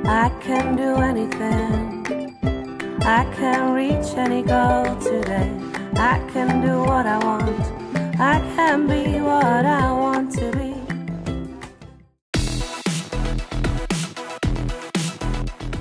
I can do anything. I can reach any goal today. I can do what I want. I can be what I want to be.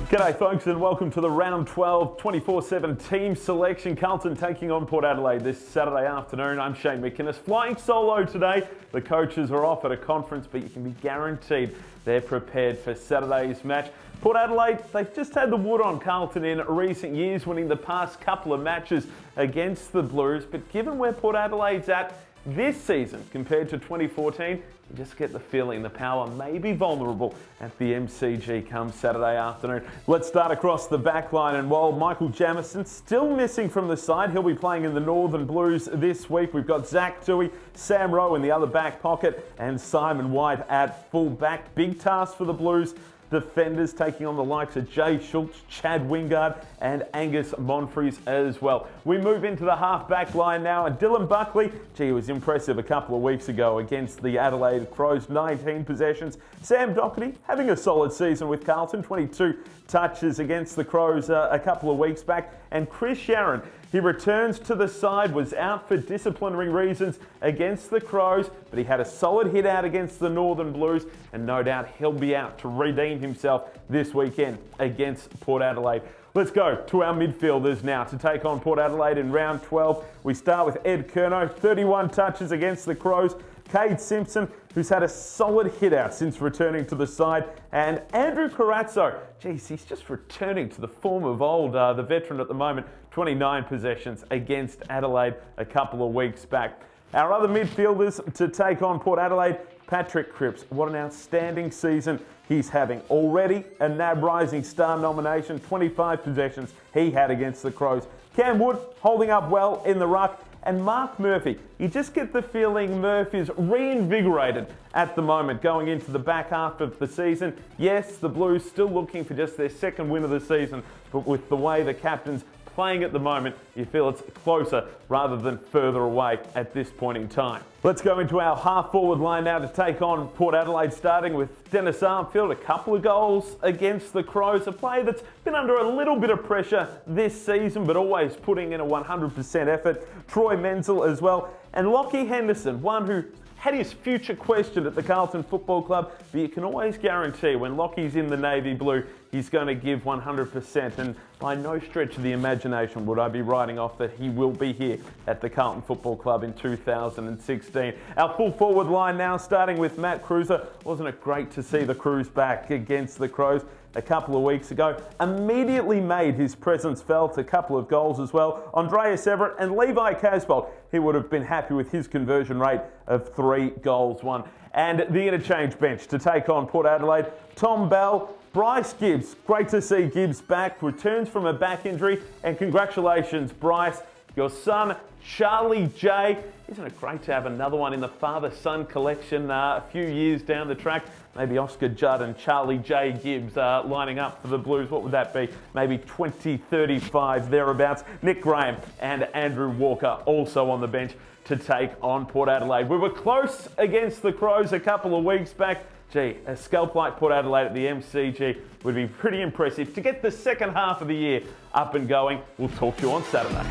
G'day folks, and welcome to the round 12 24/7 team selection. Carlton taking on Port Adelaide this Saturday afternoon. I'm Shane McInnes, flying solo today. The coaches are off at a conference, but you can be guaranteed they're prepared for Saturday's match. Port Adelaide, they've just had the wood on Carlton in recent years, winning the past couple of matches against the Blues. But given where Port Adelaide's at this season compared to 2014, you just get the feeling the power may be vulnerable at the MCG come Saturday afternoon. Let's start across the back line, and while Michael Jamison's still missing from the side, he'll be playing in the Northern Blues this week. We've got Zach Toohey, Sam Rowe in the other back pocket, and Simon White at full back. Big task for the Blues defenders, taking on the likes of Jay Schultz, Chad Wingard and Angus Monfries as well. We move into the half-back line now, and Dylan Buckley, he was impressive a couple of weeks ago against the Adelaide Crows, 19 possessions. Sam Doherty having a solid season with Carlton, 22 touches against the Crows a couple of weeks back. And Chris Sharon, he returns to the side, was out for disciplinary reasons against the Crows, but he had a solid hit out against the Northern Blues, and no doubt he'll be out to redeem himself this weekend against Port Adelaide. Let's go to our midfielders now to take on Port Adelaide in round 12. We start with Ed Curnow, 31 touches against the Crows. Cade Simpson, who's had a solid hit out since returning to the side. And Andrew Carazzo, geez, he's just returning to the form of old, the veteran at the moment, 29 possessions against Adelaide a couple of weeks back. Our other midfielders to take on Port Adelaide, Patrick Cripps, what an outstanding season he's having. Already a NAB Rising Star nomination, 25 possessions he had against the Crows. Cam Wood holding up well in the ruck. And Mark Murphy, you just get the feeling Murphy is reinvigorated at the moment going into the back half of the season. Yes, the Blues still looking for just their second win of the season, but with the way the captain's playing at the moment, you feel it's closer rather than further away at this point in time. Let's go into our half-forward line now to take on Port Adelaide, starting with Dennis Armfield. A couple of goals against the Crows, a player that's been under a little bit of pressure this season, but always putting in a 100% effort. Troy Menzel as well. And Lockie Henderson, one who had his future questioned at the Carlton Football Club, but you can always guarantee when Lockie's in the navy blue, he's going to give 100%, and by no stretch of the imagination would I be writing off that he will be here at the Carlton Football Club in 2016. Our full forward line now, starting with Matt Cruiser. Wasn't it great to see the Crews back against the Crows a couple of weeks ago? Immediately made his presence felt, a couple of goals as well. Andreas Everett and Levi Casbolt, he would have been happy with his conversion rate of 3 goals won. And the interchange bench to take on Port Adelaide, Tom Bell, Bryce Gibbs. Great to see Gibbs back, returns from a back injury, and congratulations Bryce, your son Charlie J. Isn't it great to have another one in the father-son collection a few years down the track? Maybe Oscar Judd and Charlie J. Gibbs lining up for the Blues. What would that be? Maybe 2035 thereabouts. Nick Graham and Andrew Walker also on the bench to take on Port Adelaide. We were close against the Crows a couple of weeks back. Gee, a scalp like Port Adelaide at the MCG would be pretty impressive. To get the second half of the year up and going, we'll talk to you on Saturday.